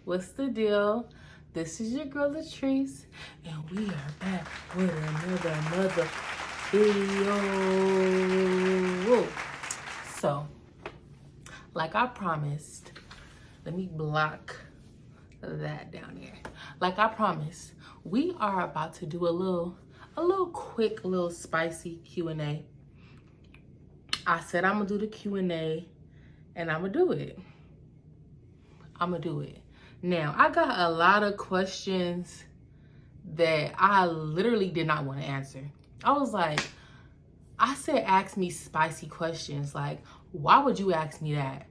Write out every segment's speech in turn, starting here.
What's the deal? This is your girl Latrice, and we are back with another video. So, like I promised, let me block that down there. Like I promised, we are about to do a little quick, spicy Q&A. I said I'm gonna do the Q&A, and I'm gonna do it. Now, I got a lot of questions that I literally did not want to answer. I said, ask me spicy questions. Like, why would you ask me that?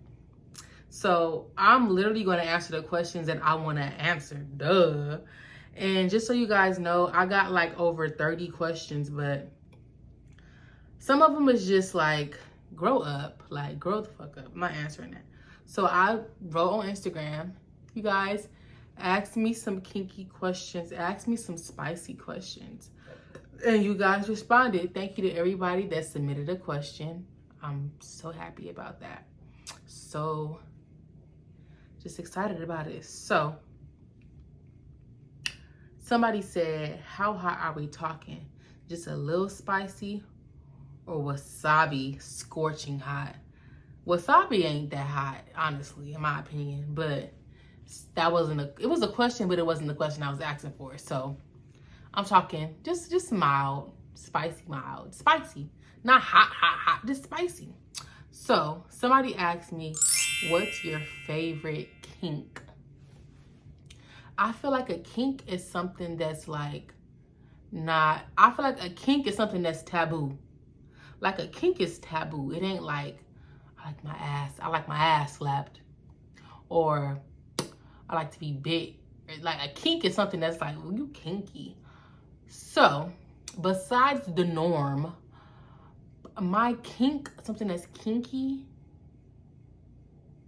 So I'm literally going to answer the questions that I want to answer. Duh. And just so you guys know, I got like over 30 questions, but some of them is just like, grow up. Like, grow the fuck up. I'm not answering that. So I wrote on Instagram, you guys, ask me some kinky questions. Ask me some spicy questions. And you guys responded. Thank you to everybody that submitted a question. I'm so happy about that. So, just excited about it. So, somebody said, how hot are we talking? Just a little spicy or wasabi scorching hot? Wasabi ain't that hot, honestly, in my opinion, but that wasn't it was a question, but it wasn't the question I was asking for. So I'm talking just mild, spicy, not hot, just spicy. So somebody asked me, what's your favorite kink? I feel like a kink is something that's like I feel like a kink is something that's taboo. Like a kink is taboo. It ain't like, I like my ass slapped, or I like to be bit. Like a kink is something that's like, well, you kinky. So besides the norm, my kink, something that's kinky,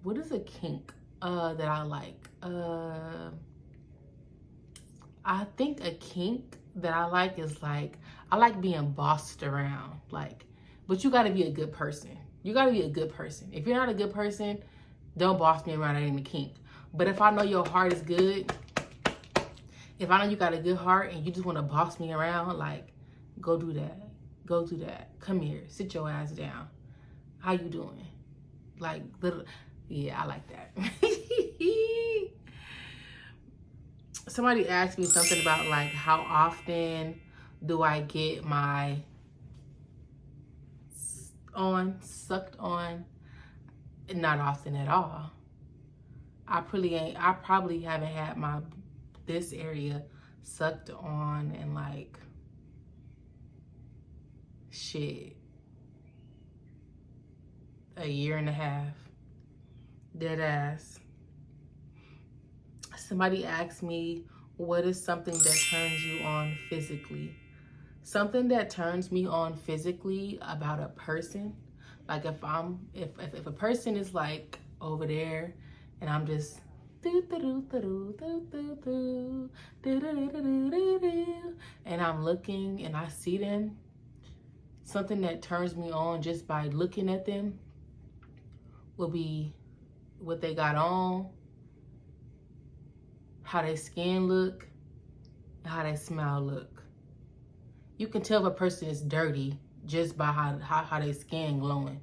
what is a kink that I like? I think a kink that I like is like, I like being bossed around. Like, but you gotta be a good person. You gotta be a good person. If you're not a good person, don't boss me around. That ain't a kink. But if I know your heart is good, if I know you got a good heart and you just want to boss me around, like, go do that. Go do that. Come here. Sit your ass down. How you doing? Like, yeah, I like that. Somebody asked me something about, like, how often do I get my sucked on? Not often at all. I probably haven't had this area sucked on in like shit, a year and a half. Dead ass. Somebody asked me, what is something that turns you on physically? Something that turns me on physically about a person, like if a person is like over there and I'm just and I'm looking and I see them, something that turns me on just by looking at them will be what they got on, how their skin look, and how their smell look. You can tell if a person is dirty just by how their skin glowing.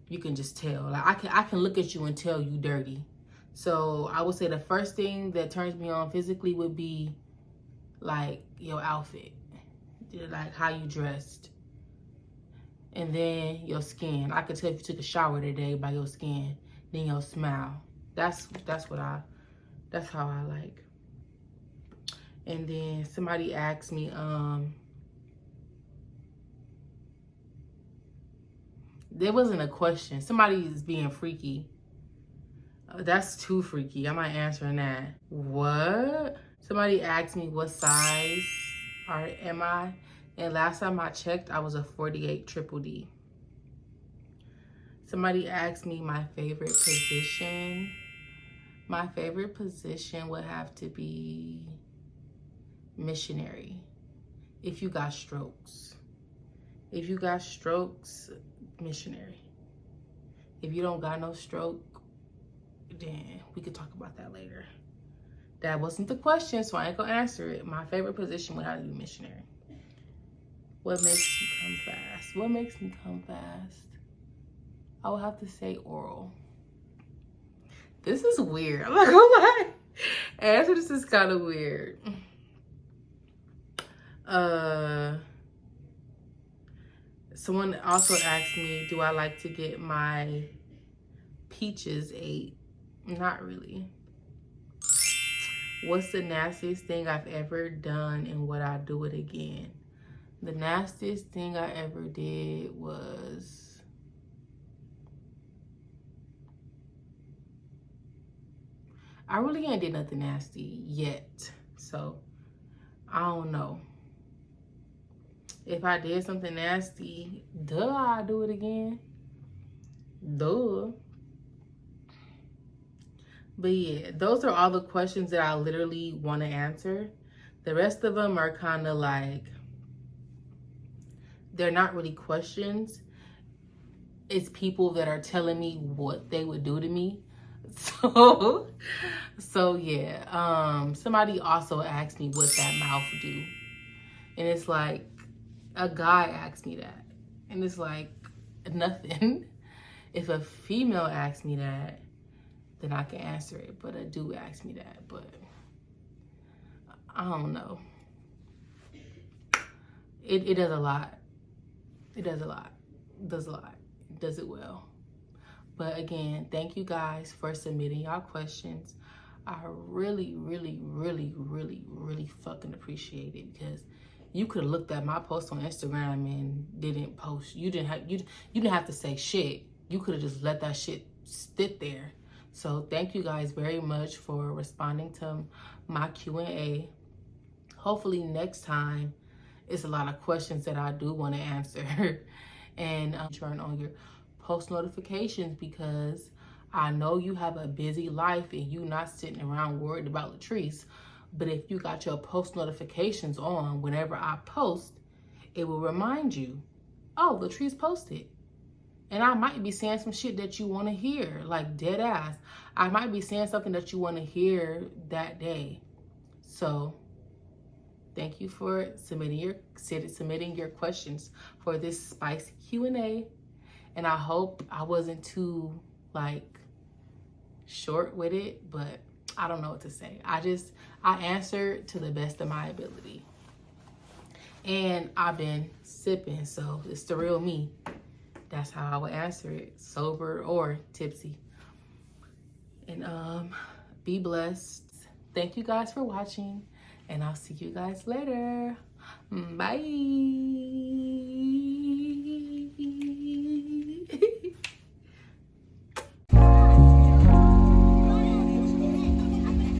You can just tell. Like I can look at you and tell you dirty. So I would say the first thing that turns me on physically would be like your outfit, like how you dressed, and then your skin. I could tell if you took a shower today by your skin. Then your smile. That's how I like. And then somebody asked me, there wasn't a question. Somebody is being freaky. That's too freaky. I'm not answering that. What? Somebody asked me what size am I? And last time I checked, I was a 48 triple D. Somebody asked me my favorite position. My favorite position would have to be missionary. If you got strokes. If you got strokes, missionary. If you don't got no stroke, then we could talk about that later. That wasn't the question, so I ain't gonna answer it. My favorite position would have to be missionary. What makes me come fast? What makes me come fast? I would have to say oral. This is weird. I'm not gonna lie. Answer this is kind of weird. Someone also asked me, do I like to get my peaches ate? Not really. What's the nastiest thing I've ever done and would I do it again? The nastiest thing I ever did was I really ain't did nothing nasty yet. So I don't know. If I did something nasty, duh, I'd do it again. Duh. But yeah, those are all the questions that I literally want to answer. The rest of them are kind of like, they're not really questions. It's people that are telling me what they would do to me. So yeah. Somebody also asked me what that mouth do. And it's like, a guy asked me that. And it's like, nothing. If a female asks me that, then I can answer it. But a dude asked me that. But I don't know. It does a lot. It does a lot. It does a lot. It does it well. But again, thank you guys for submitting y'all questions. I really, really, really, really, really fucking appreciate it, because you could have looked at my post on Instagram and didn't post. You didn't have to say shit. You could have just let that shit sit there. So thank you guys very much for responding to my Q&A. Hopefully next time it's a lot of questions that I do want to answer. And turn on your post notifications, because I know you have a busy life and you not sitting around worried about Latrice. But if you got your post notifications on, whenever I post, it will remind you, oh, Latrice posted. And I might be saying some shit that you want to hear, like dead ass. I might be saying something that you want to hear that day. So thank you for submitting your questions for this spicy Q&A. And I hope I wasn't too like short with it, but I don't know what to say. I answered to the best of my ability. And I've been sipping, so it's the real me. That's how I would answer it, sober or tipsy. And be blessed. Thank you guys for watching, and I'll see you guys later. Bye.